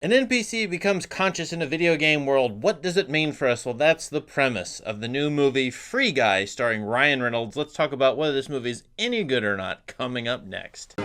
An NPC becomes conscious in a video game world. What does it mean for us? Well, that's the premise of the new movie Free Guy starring Ryan Reynolds. Let's talk about whether this movie is any good or not coming up next.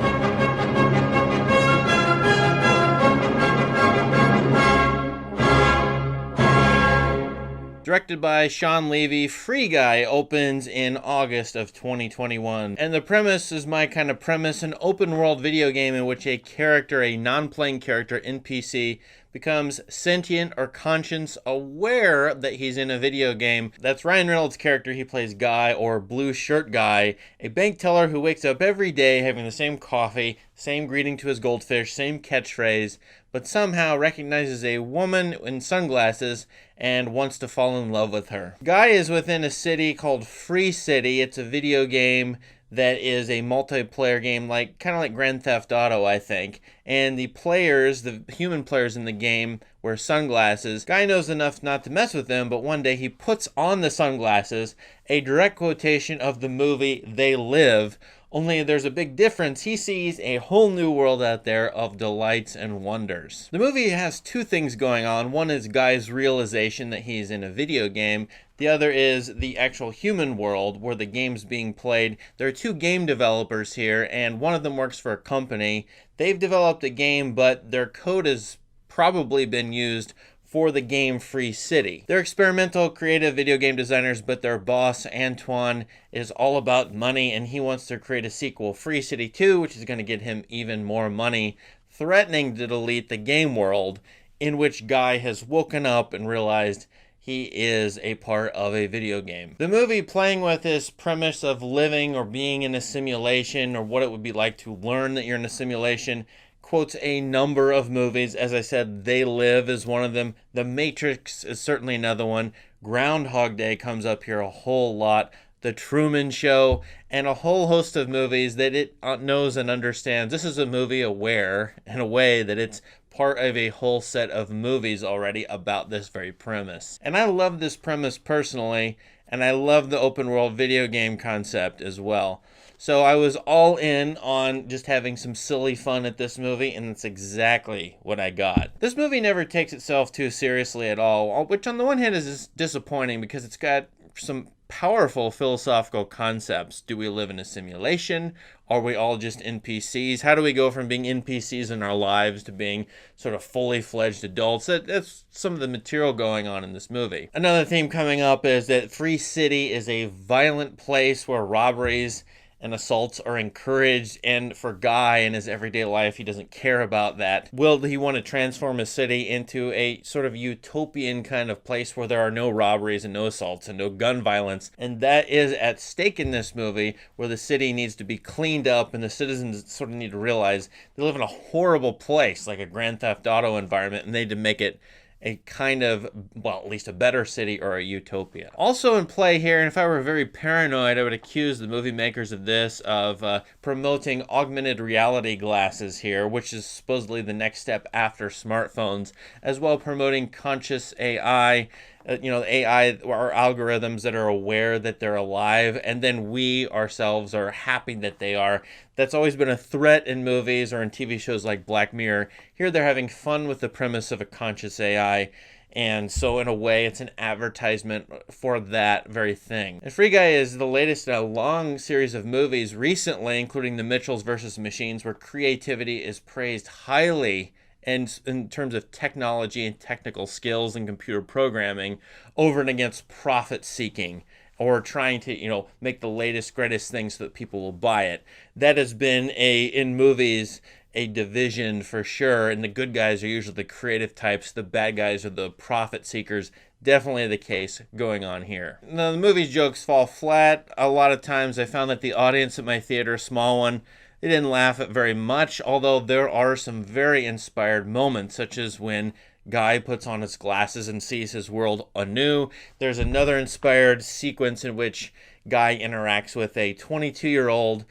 Directed by Sean Levy, Free Guy opens in August of 2021. And the premise is my kind of premise, an open world video game in which a character, a non-playing character, NPC, becomes sentient or conscience aware that he's in a video game. That's Ryan Reynolds' character. He plays Guy, or Blue Shirt Guy, a bank teller who wakes up every day having the same coffee, same greeting to his goldfish, same catchphrase, but somehow recognizes a woman in sunglasses and wants to fall in love with her. Guy is within a city called Free City. It's a video game that is a multiplayer game, kind of like Grand Theft Auto, I think. And the players, the human players in the game, wear sunglasses. Guy knows enough not to mess with them, but one day he puts on the sunglasses, a direct quotation of the movie They Live. Only there's a big difference. He sees a whole new world out there of delights and wonders. The movie has two things going on. One is Guy's realization that he's in a video game. The other is the actual human world where the game's being played. There are two game developers here, and one of them works for a company. They've developed a game, but their code has probably been used for the game Free City. They're experimental, creative video game designers, but their boss, Antoine, is all about money, and he wants to create a sequel, Free City 2, which is going to get him even more money, threatening to delete the game world in which Guy has woken up and realized he is a part of a video game. The movie, playing with this premise of living or being in a simulation, or what it would be like to learn that you're in a simulation, quotes a number of movies. As I said, They Live is one of them. The Matrix is certainly another one. Groundhog Day comes up here a whole lot. The Truman Show, and a whole host of movies that it knows and understands. This is a movie aware in a way that it's part of a whole set of movies already about this very premise. And I love this premise personally, and I love the open world video game concept as well. So I was all in on just having some silly fun at this movie, and that's exactly what I got. This movie never takes itself too seriously at all, which on the one hand is disappointing because it's got some powerful philosophical concepts. Do we live in a simulation? Are we all just NPCs? How do we go from being NPCs in our lives to being sort of fully fledged adults? That's some of the material going on in this movie. Another theme coming up is that Free City is a violent place where robberies and assaults are encouraged, and for Guy in his everyday life, he doesn't care about that. Will he want to transform his city into a sort of utopian kind of place where there are no robberies and no assaults and no gun violence? And that is at stake in this movie, where the city needs to be cleaned up and the citizens sort of need to realize they live in a horrible place, like a Grand Theft Auto environment, and they need to make it a kind of, well, at least a better city or a utopia. Also in play here, and if I were very paranoid, I would accuse the movie makers of this, of promoting augmented reality glasses here, which is supposedly the next step after smartphones, as well promoting conscious AI, AI or algorithms that are aware that they're alive, and then we ourselves are happy that they are. That's always been a threat in movies or in TV shows like Black Mirror. Here they're having fun with the premise of a conscious AI, and so in a way it's an advertisement for that very thing. And Free Guy is the latest in a long series of movies recently, including The Mitchells vs. Machines, where creativity is praised highly and in terms of technology and technical skills and computer programming, over and against profit seeking or trying to, make the latest, greatest thing so that people will buy it. That has been in movies, a division for sure, and the good guys are usually the creative types, the bad guys are the profit seekers. Definitely the case going on here. Now, the movie's jokes fall flat. A lot of times I found that the audience at my theater, small one, they didn't laugh at very much, although there are some very inspired moments, such as when Guy puts on his glasses and sees his world anew. There's another inspired sequence in which Guy interacts with a 22-year-old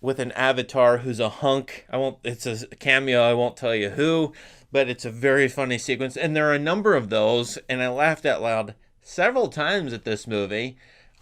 with an avatar who's a hunk. It's a cameo, I won't tell you who, but it's a very funny sequence. And there are a number of those, and I laughed out loud several times at this movie,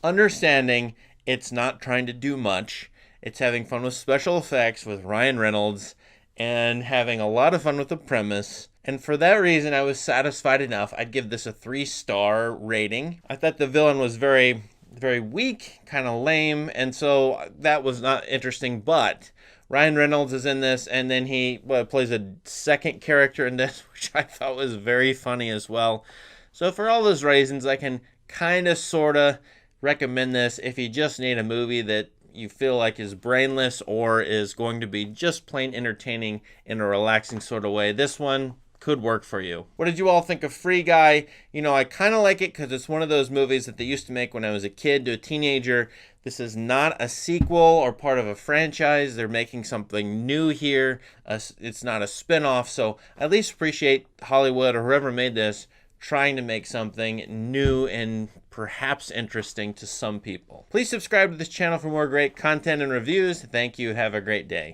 understanding it's not trying to do much. It's having fun with special effects with Ryan Reynolds and having a lot of fun with the premise And for that reason, I was satisfied enough. I'd give this a 3-star rating. I thought the villain was very, very weak, kind of lame, and so that was not interesting. But Ryan Reynolds is in this, and then he plays a second character in this, which I thought was very funny as well. So for all those reasons, I can kind of, sort of recommend this if you just need a movie that you feel like is brainless or is going to be just plain entertaining in a relaxing sort of way. This one could work for you. What did you all think of Free Guy? You know, I kind of like it because it's one of those movies that they used to make when I was a kid to a teenager. This is not a sequel or part of a franchise. They're making something new here. It's not a spin-off, so I at least appreciate Hollywood or whoever made this trying to make something new and perhaps interesting to some people. Please subscribe to this channel for more great content and reviews. Thank you. Have a great day.